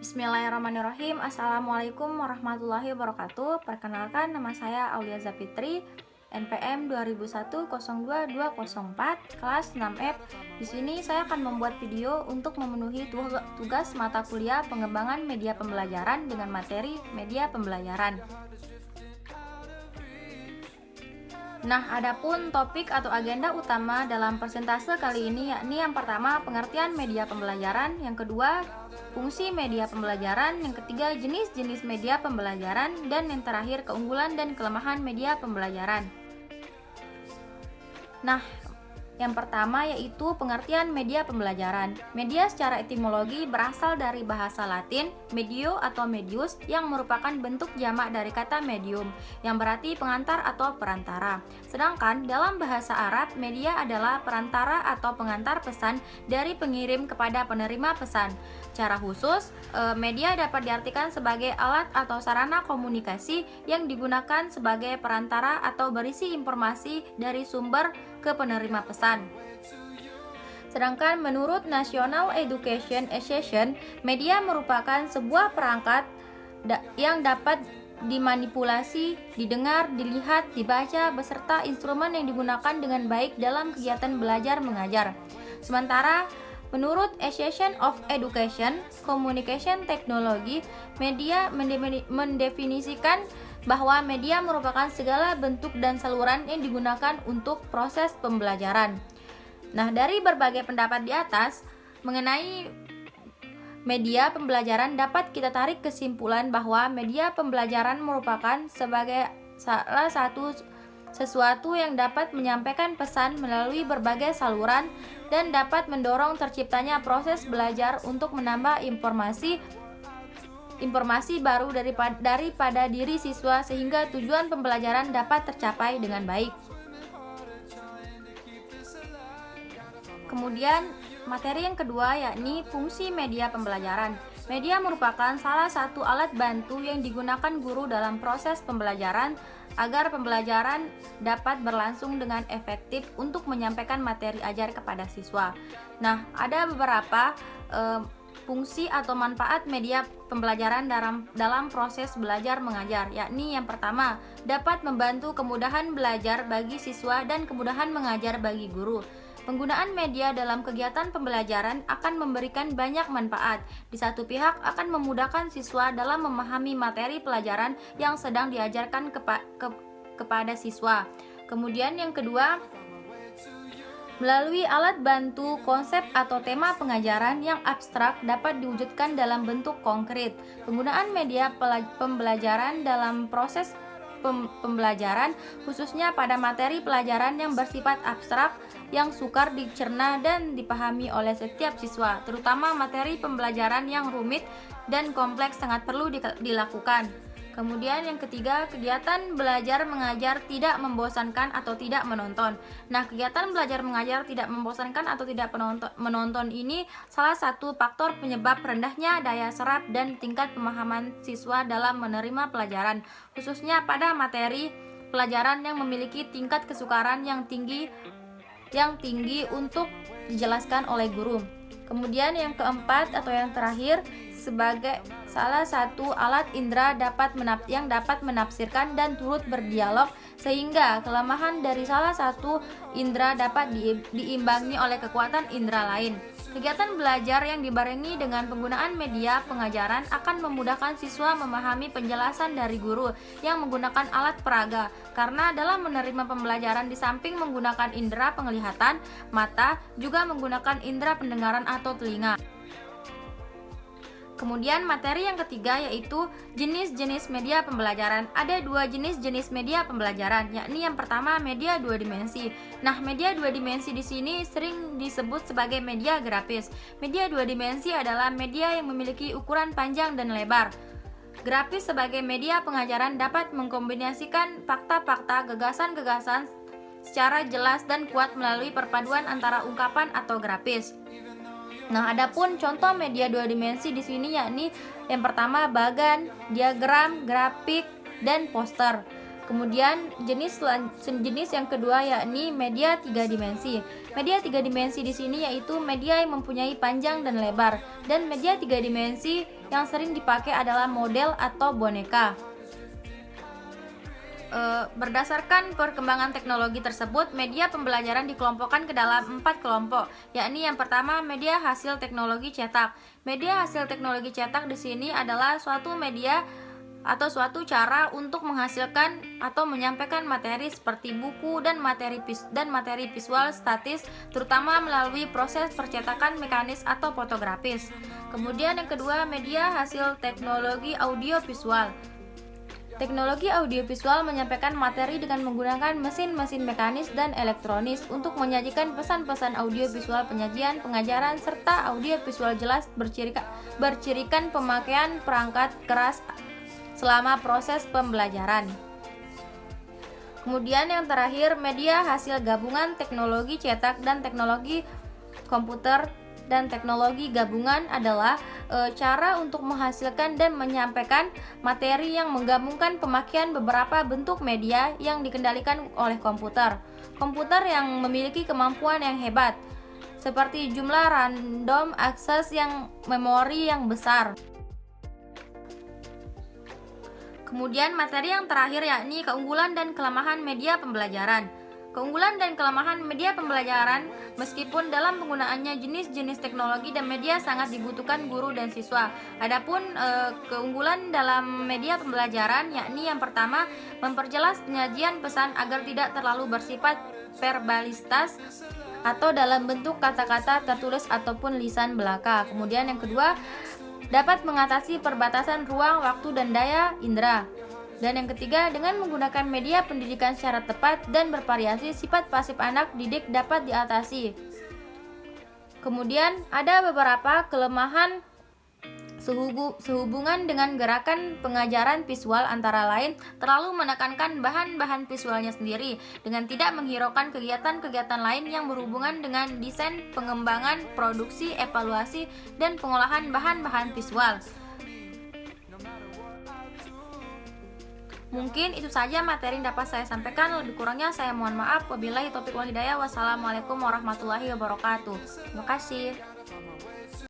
Bismillahirrahmanirrahim. Assalamualaikum warahmatullahi wabarakatuh. Perkenalkan, nama saya Aulia Zapitri, NPM 2001-02204, kelas 6F. Di sini saya akan membuat video untuk memenuhi tugas mata kuliah pengembangan media pembelajaran dengan materi media pembelajaran. Nah, adapun topik atau agenda utama dalam persentase kali ini yakni yang pertama pengertian media pembelajaran, yang kedua fungsi media pembelajaran, yang ketiga jenis-jenis media pembelajaran, dan yang terakhir keunggulan dan kelemahan media pembelajaran. Nah, yang pertama yaitu pengertian media pembelajaran. Media secara etimologi berasal dari bahasa Latin medio atau medius yang merupakan bentuk jamak dari kata medium yang berarti pengantar atau perantara. Sedangkan dalam bahasa Arab, media adalah perantara atau pengantar pesan dari pengirim kepada penerima pesan. Secara khusus, media dapat diartikan sebagai alat atau sarana komunikasi yang digunakan sebagai perantara atau berisi informasi dari sumber ke penerima pesan. Sedangkan menurut National Education Association, media merupakan sebuah perangkat yang dapat dimanipulasi, didengar, dilihat, dibaca, beserta instrumen yang digunakan dengan baik dalam kegiatan belajar mengajar. Sementara menurut Association of Education Communication Technology, media mendefinisikan bahwa media merupakan segala bentuk dan saluran yang digunakan untuk proses pembelajaran. Nah, dari berbagai pendapat di atas mengenai media pembelajaran dapat kita tarik kesimpulan bahwa media pembelajaran merupakan sebagai salah satu sesuatu yang dapat menyampaikan pesan melalui berbagai saluran dan dapat mendorong terciptanya proses belajar untuk menambah informasi baru daripada diri siswa sehingga tujuan pembelajaran dapat tercapai dengan baik. Kemudian materi yang kedua yakni fungsi media pembelajaran. Media merupakan salah satu alat bantu yang digunakan guru dalam proses pembelajaran agar pembelajaran dapat berlangsung dengan efektif untuk menyampaikan materi ajar kepada siswa. Nah, ada beberapa fungsi atau manfaat media pembelajaran dalam proses belajar mengajar, yakni yang pertama, dapat membantu kemudahan belajar bagi siswa dan kemudahan mengajar bagi guru. Penggunaan media dalam kegiatan pembelajaran akan memberikan banyak manfaat. Di satu pihak akan memudahkan siswa dalam memahami materi pelajaran yang sedang diajarkan kepada siswa. Kemudian yang kedua, melalui alat bantu, konsep atau tema pengajaran yang abstrak dapat diwujudkan dalam bentuk konkret. Penggunaan media pembelajaran dalam proses pembelajaran, khususnya pada materi pelajaran yang bersifat abstrak, yang sukar dicerna dan dipahami oleh setiap siswa, terutama materi pembelajaran yang rumit dan kompleks sangat perlu dilakukan. Kemudian yang ketiga, kegiatan belajar mengajar tidak membosankan atau tidak menonton. Nah, kegiatan belajar mengajar tidak membosankan atau tidak menonton ini salah satu faktor penyebab rendahnya daya serap dan tingkat pemahaman siswa dalam menerima pelajaran, khususnya pada materi pelajaran yang memiliki tingkat kesukaran yang tinggi untuk dijelaskan oleh guru. Kemudian yang keempat atau yang terakhir, sebagai salah satu alat indera yang dapat menafsirkan dan turut berdialog, sehingga kelemahan dari salah satu indera dapat diimbangi oleh kekuatan indera lain. Kegiatan belajar yang dibarengi dengan penggunaan media pengajaran akan memudahkan siswa memahami penjelasan dari guru yang menggunakan alat peraga, karena dalam menerima pembelajaran di samping menggunakan indera penglihatan, mata juga menggunakan indera pendengaran atau telinga. Kemudian materi yang ketiga yaitu jenis-jenis media pembelajaran. Ada dua jenis-jenis media pembelajaran, yakni yang pertama media dua dimensi. Nah, media dua dimensi di sini sering disebut sebagai media grafis. Media dua dimensi adalah media yang memiliki ukuran panjang dan lebar. Grafis sebagai media pengajaran dapat mengkombinasikan fakta-fakta, gagasan-gagasan secara jelas dan kuat melalui perpaduan antara ungkapan atau grafis. Nah, adapun contoh media dua dimensi di sini yakni yang pertama bagan, diagram, grafik, dan poster. Kemudian jenis yang kedua yakni media 3 dimensi. Media 3 dimensi di sini yaitu media yang mempunyai panjang dan lebar, dan media 3 dimensi yang sering dipakai adalah model atau boneka. Berdasarkan perkembangan teknologi tersebut, media pembelajaran dikelompokkan ke dalam 4 kelompok, yakni yang pertama media hasil teknologi cetak. Media hasil teknologi cetak di sini adalah suatu media atau suatu cara untuk menghasilkan atau menyampaikan materi seperti buku dan materi visual statis, terutama melalui proses percetakan mekanis atau fotografis. Kemudian yang kedua, media hasil teknologi audiovisual. Teknologi audiovisual menyampaikan materi dengan menggunakan mesin-mesin mekanis dan elektronis untuk menyajikan pesan-pesan audiovisual, penyajian, pengajaran, serta audiovisual jelas bercirikan pemakaian perangkat keras selama proses pembelajaran. Kemudian yang terakhir, media hasil gabungan teknologi cetak dan teknologi komputer dan teknologi gabungan adalah cara untuk menghasilkan dan menyampaikan materi yang menggabungkan pemakaian beberapa bentuk media yang dikendalikan oleh komputer. Komputer yang memiliki kemampuan yang hebat, seperti jumlah random akses yang memori yang besar. Kemudian materi yang terakhir yakni keunggulan dan kelemahan media pembelajaran. Keunggulan dan kelemahan media pembelajaran, meskipun dalam penggunaannya jenis-jenis teknologi dan media sangat dibutuhkan guru dan siswa. Adapun keunggulan dalam media pembelajaran yakni yang pertama, memperjelas penyajian pesan agar tidak terlalu bersifat verbalitas atau dalam bentuk kata-kata tertulis ataupun lisan belaka. Kemudian yang kedua, dapat mengatasi perbatasan ruang, waktu, dan daya indera. Dan yang ketiga, dengan menggunakan media pendidikan secara tepat dan bervariasi, sifat pasif anak didik dapat diatasi. Kemudian ada beberapa kelemahan sehubungan dengan gerakan pengajaran visual, antara lain terlalu menekankan bahan-bahan visualnya sendiri dengan tidak menghiraukan kegiatan-kegiatan lain yang berhubungan dengan desain, pengembangan, produksi, evaluasi, dan pengolahan bahan-bahan visual. Mungkin itu saja materi yang dapat saya sampaikan. Lebih kurangnya saya mohon maaf. Wabillahi taufiq wal hidayah. Wassalamualaikum warahmatullahi wabarakatuh. Terima kasih.